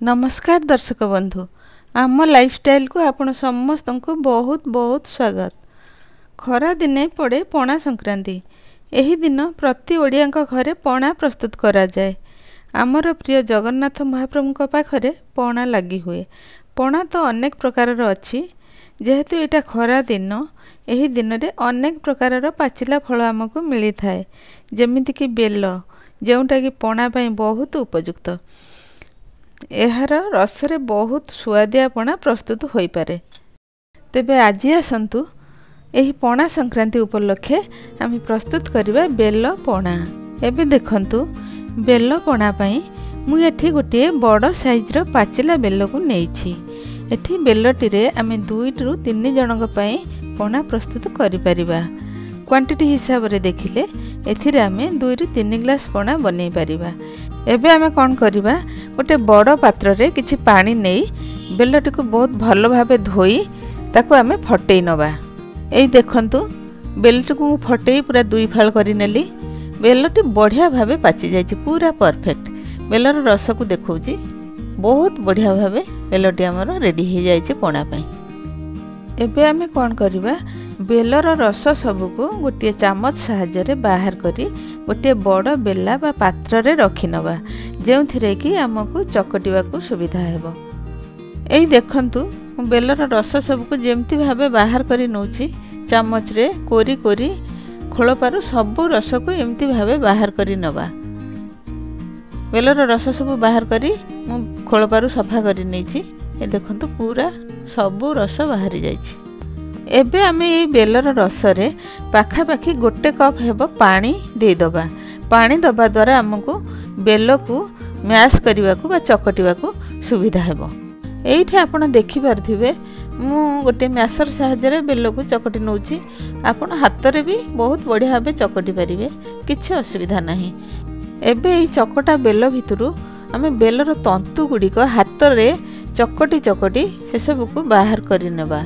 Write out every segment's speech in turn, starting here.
नमस्कार दर्शक बंधु आम लाइफस्टाइल को आपण समस्त को बहुत बहुत स्वागत। खरा दिने पड़े पणा संक्रांति। एही दिन प्रति ओडिया घरे पणा प्रस्तुत करा जाए। आमर प्रिय जगन्नाथ महाप्रभु पाखरे पणा लगी हुए। पणा तो अनेक प्रकार अच्छी, जेहेतु एटा खरा दिन एही दिन रे अनेक प्रकार पाचिला फल आमको मिली थाए, जेमिति कि बेल, जोटा कि पणा पाई बहुत उपयुक्त। एहार रसरे बहुत सुआदिया पणा प्रस्तुत हो पारे। तेबे आज आसतु एही पणा संक्रांति उपलक्षे आम प्रस्तुत करिबा बेल पणा। एबे देखंतु बेल पणा पाई मु एठी गोटे बड़ साइज रो पाचिला बेल को नेइछि। एठी बेलटी रे आम 2 रु 3 जनक पाई पणा प्रस्तुत करि परिबा। क्वांटिटी हिसाब रे देखिले एथिरे आम 2 रु 3 ग्लास पणा बनै परिबा। एबे आम कौन करिबा, गोटे बड़ पात्र रे किछि पानी नेई बेलटी को बहुत भल भाबे धोई ताको आम फटई नबा। एई देखंतु बेलटी को फटई पूरा 2 फाल करि नेली। बेलटी बढ़िया भाबे पाची जायछि, पूरा परफेक्ट। बेलर रस को देखौछि, बहुत बढ़िया भाबे बेलटी हमर रेडी हो जायछि पणा पई। एबे आम कौन करिबा, बेलर रस सबको गोटे चामच साहाय्य रे बाहर करी गोटे बड़ बेला बा पात्र रे रखी नबा, जो थिरे कि आमको चकटिबा को सुविधा हेबो। एई देखंतु बेलर रस सबको जेमती भाबे बाहर करी नउछि, चामच रे कोरी कोरी खोलपारु सबु रस को एमती भाबे बाहर करी नबा। बेलर रस सब बाहर करी मु खोलपारु सफा करी नेछि। ए देखंतु पूरा सबु रस बाहरी जायछि। एबे आमे ए बेलर रस रे पाखा पाखी गोटे कप हेबो पानी दे दबा। पानी दबा द्वारा हमको बेल को मैश करने को चकटिबा को सुविधा हेबो। एइठे आपण देखि पारथिबे मु गोटे मैशर साहाय्य रे बेल को चकटी नउची। आपण हाथ रे भी बहुत बढ़िया भाबे चकटी परिबे, किछि असुविधा नाही। एबे ए चकटा बेल भितरु आमे बेलर तंतु गुडी को हाथ रे चकटी चकटी से सब को बाहर करि नेबा।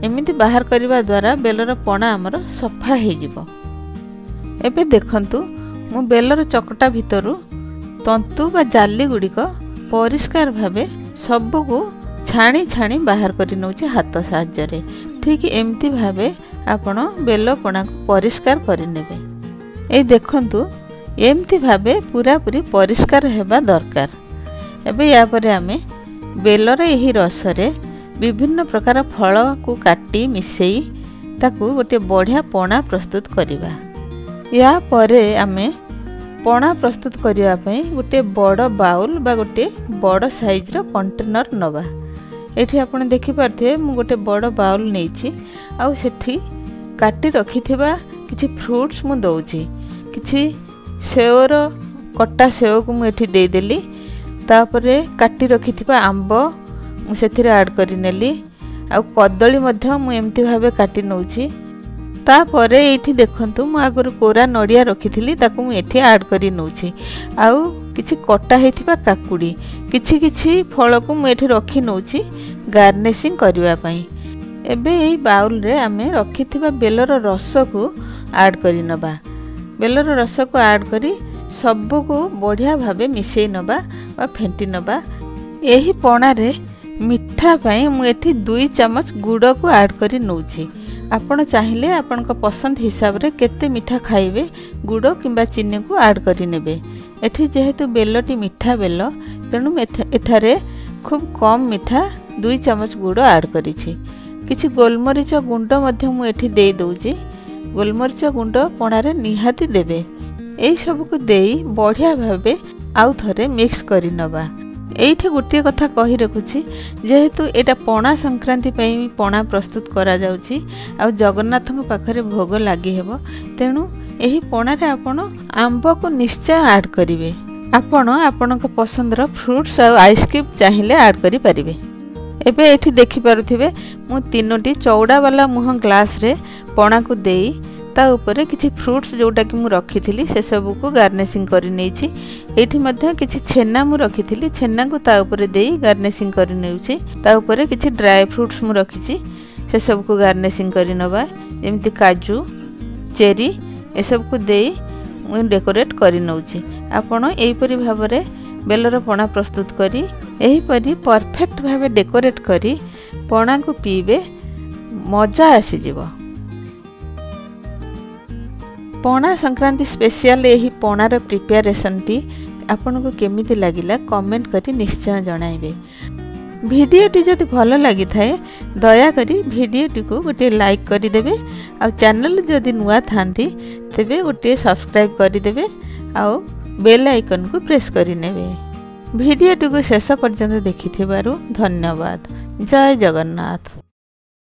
एमिति बाहर करने द्वारा बेलर पणा आमर सफा हो जिवो। एबे देखंतु मु बेलर चकटा भितरु तंतु बा जाली गुड़िक परिष्कार भावे सबको छाणी छाणी बाहर कर नउछि हाथ साहाय्य रे। ठीक एमती भावे आपण बेल पणा को परिष्कार कर नेबे। ए देखंतु एमती भावे पूरा पूरी परिष्कार हेबा दरकार। एबे या परे आमे बेलर एही रस रे विभिन्न प्रकार फल को काटी मिसेई ताकू गोटे बढ़िया पणा प्रस्तुत करिबा। या परे आमे पणा प्रस्तुत करिया पई गोटे बड़ बाउल बा गोटे बड़ साइज रो कंटेनर नबा। एठी आपण देखि पारथे मु गोटे बड़ बाउल नेछि, आ सेठी काटी रखिथिबा किछि फ्रूट्स मु दउछि। किछि सेवर कट्टा सेव को मु एठी दे देली। तापरे काटी रखिथिबा आंबो मु सेथिरे ऐड करि नेली। आ कदली मध्य मु एमती भाबे काटी नउछि। तापरे एठी देखंतु मु आगर कोरा नडिया रखिथिली, ताकू मु एठी ऐड करि नउछि। आउ किछि कट्टा हेथिबा काकुडी किछि किछि फल को मु एठी रखि नउछि गार्निशिंग करिवा पई। एबे एई बाउल रे आमे रखिथिबा बेलर रस को ऐड करि नबा। बेलर रस को ऐड करी सब को बढ़िया भाबे मिसेई नबा बा फेंटी नबा। एही पणा रे मिठा पाई मु एठी 2 चामच गुड़ को ऐड करी नउछि। आपण चाहिले आपण को पसंद हिसाब रे केते मिठा खाइबे गुड़ किंबा चीनी को ऐड करी नेबे। एठी जेहेतु बेलटी मिठा बेल, तेणु एठारे खूब कम मिठा 2 चामच गुड़ ऐड करिछि। किछि गोलमरीच गुंड मध्य मु एठी देई दउछि। गोलमरीच गुंड पणा रे निहाती देबे। एई सब को देई बढ़िया भाबे आउ थरे मिक्स करि नबा। एइठे गोटे कथा कहि रखुछि, जेहेतु एटा पणा संक्रांति पई पणा प्रस्तुत करा जाउछि आ जगन्नाथଙ୍କ पाखरे भोग लागि हेबो, तेणु एही पणा रे आपण आंबो को निश्चय ऐड करिवे। आपण आपणक पसंदर फ्रूट्स आ आइसक्रीम चाहिले ऐड करि परिवे। एबे एठी देखि पारुथिबे मु 3टी चौड़ा वाला मुह ग्लास रे पणा को देई ता ऊपर किछि फ्रूट्स जोटा कि मु रखिथिली से सब को गार्निशिंग करि नेछि। एठी मध्य किछि छेना मु रखिथिली, छेना को ता ऊपर देई गार्निशिंग करि नेउछि। ता ऊपर किछि ड्राई फ्रूट्स मु रखिछि से सब को गार्निशिंग करि नबा, जेमति काजू, चेरी ए सब को देई मु डेकोरेट करि नउछि। आपण एई परि भाबरे बेलर पणा प्रस्तुत करी एहीपरि परफेक्ट भाव डेकोरेट करी पणा को पीबे मजा आसीजिवो। पणा संक्रांति स्पेशल यही पणार प्रिपेरेसन टी आपन को केमिति लागिला कमेंट करी निश्चय जणाइबे। भिडियोटी जदि भल लगी थाए दया करी भिडियोटी को गोटे लाइक करी देबे। आ चैनल जदि नुआ थांती तेबे गोटे सब्सक्राइब करी देबे आ बेल आइकन को प्रेस करी नेबे। भिडियोटी को शेष पर्यंत देखिथिबारु धन्यवाद। जय जगन्नाथ।